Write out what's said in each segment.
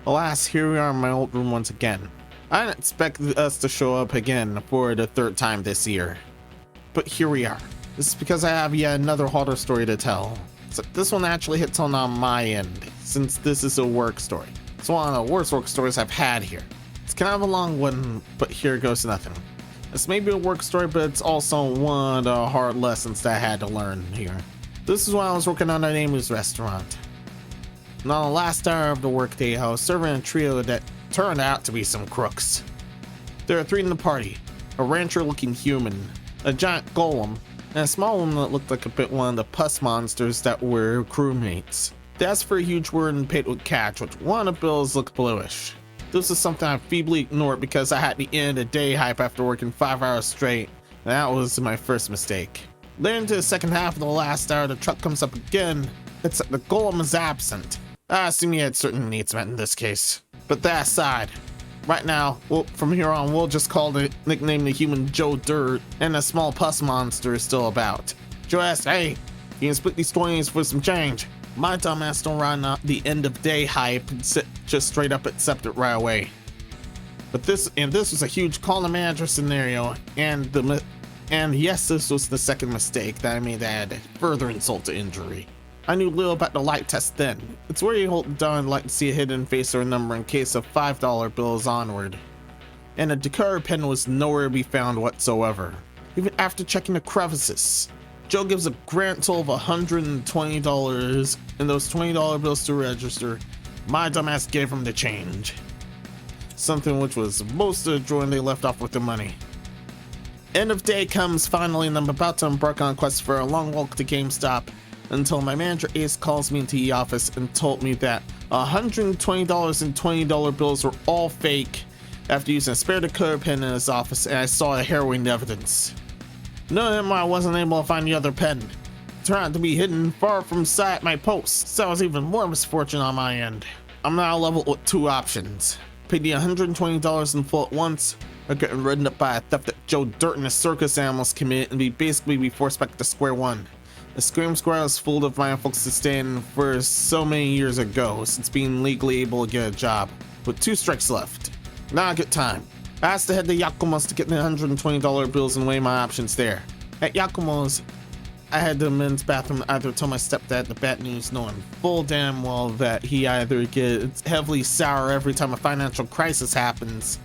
Alas, here we are in my old room once again. I didn't expect us to show up again for the third time this year. But here we are. This is because I have yet another horror story to tell. So this one actually hits on my end, since this is a work story. It's one of the worst work stories I've had here. It's kind of a long one, but here goes nothing. This may be a work story, but it's also one of the hard lessons that I had to learn here. This is when I was working on a Nemu's restaurant. And on the last hour of the workday, I was serving a trio that turned out to be some crooks. There were three in the party: a rancher-looking human, a giant golem, and a small one that looked like a bit one of the pus monsters that were crewmates. They asked for a huge word and paid with cash, which one of the bills looked bluish. This was something I feebly ignored because I had the end of day hype after working 5 hours straight, and that was my first mistake. Later into the second half of the last hour, the truck comes up again, except the golem is absent. I assume he had certain needs met in this case. But that aside, right now, from here on, we'll just nickname the human Joe Dirt, and the small pus monster is still about. Joe asked, "Hey, you can split these 20s for some change." My dumbass don't run out the end of day hype and just straight up accept it right away. But this was a huge call to manager scenario, and yes, this was the second mistake that I made that added further insult to injury. I knew little about the light test then. It's where you hold it down and like to see a hidden face or a number in case of $5 bills onward. And a decoder pen was nowhere to be found whatsoever, even after checking the crevices. Joe gives a grand total of $120 and those $20 bills to register. My dumbass gave him the change. Something which was most of the joy they left off with the money. End of day comes finally, and I'm about to embark on a quest for a long walk to GameStop until my manager Ace calls me into the office and told me that $120 and $20 bills were all fake after using a spare decoder pen in his office, and I saw the harrowing evidence. Knowing him, I wasn't able to find the other pen. It turned out to be hidden far from sight at my post, so it was even more misfortune on my end. I'm now leveled with two options: pay the $120 in full at once, or get ridden up by a theft that Joe Dirt and his circus animals commit and be forced back to square one. The Scream Square was full of my folks to stay in for so many years ago, since being legally able to get a job, with 2 strikes left. Not a good time. I asked to head to Yakumo's to get the $120 bills and weigh my options there. At Yakumo's, I had the men's bathroom either tell my stepdad the bad news, knowing full damn well that he either gets heavily sour every time a financial crisis happens,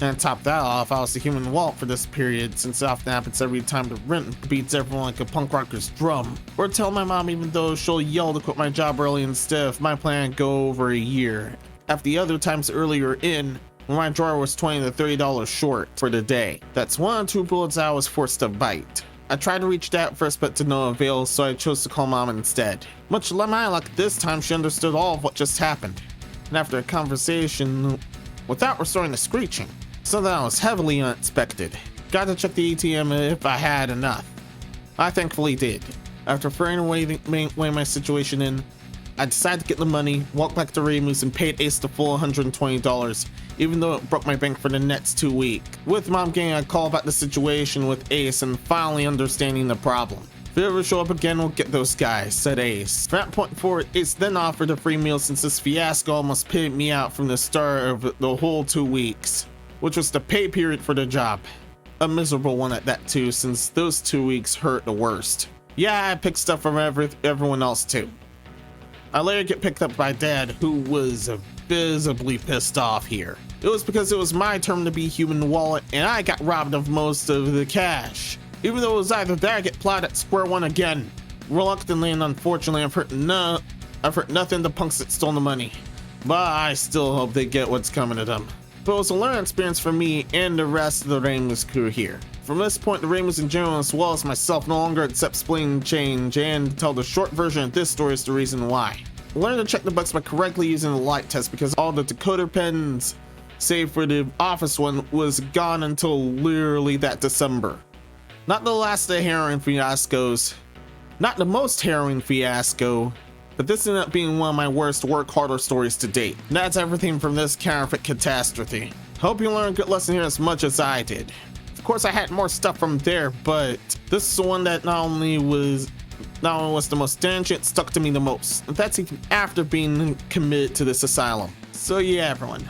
and top that off, I was the human wallet for this period, since it often happens every time the rent beats everyone like a punk rocker's drum. Or tell my mom, even though she'll yell to quit my job early instead if my plan go over a year. After the other times earlier in, when my drawer was $20 to $30 short for the day. That's one of 2 bullets I was forced to bite. I tried to reach Dad first, but to no avail, so I chose to call Mom instead. Much to my luck, this time she understood all of what just happened. And after a conversation, without restoring the screeching, something that was heavily unexpected, got to check the ATM if I had enough. I thankfully did. After throwing away my situation in, I decided to get the money, walk back to Remus, and paid Ace the full $120, even though it broke my bank for the next 2 weeks. With Mom getting a call about the situation with Ace and finally understanding the problem. If they ever show up again, we'll get those guys, said Ace. From that point forward, Ace then offered a free meal since this fiasco almost pitted me out from the start of the whole 2 weeks, which was the pay period for the job. A miserable one at that too, since those 2 weeks hurt the worst. Yeah, I picked stuff from everyone else too. I later get picked up by Dad, who was visibly pissed off here. It was because it was my turn to be human wallet, and I got robbed of most of the cash. Even though it was either that or get plowed at square one again. Reluctantly and unfortunately, I've heard nothing to punks that stole the money. But I still hope they get what's coming to them. But it was a learning experience for me and the rest of the Ramus crew here. From this point, the Ramus in general, as well as myself, no longer accept splitting change, and to tell the short version of this story is the reason why. I learned to check the bugs by correctly using the light test because all the decoder pens, save for the office one, was gone until literally that December. Not the last of the harrowing fiascos, not the most harrowing fiasco, but this ended up being one of my worst work harder stories to date. And that's everything from this counterfeit catastrophe. Hope you learned a good lesson here as much as I did. Of course, I had more stuff from there, but this is the one that not only was the most damaging, it stuck to me the most. And that's even after being committed to this asylum. So yeah, everyone,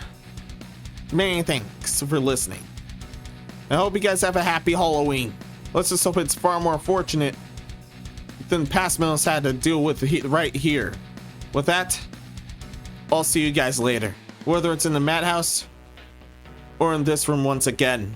many thanks for listening. I hope you guys have a happy Halloween. Let's just hope it's far more fortunate than past Mills had to deal with right here. With that, I'll see you guys later, whether it's in the madhouse or in this room once again.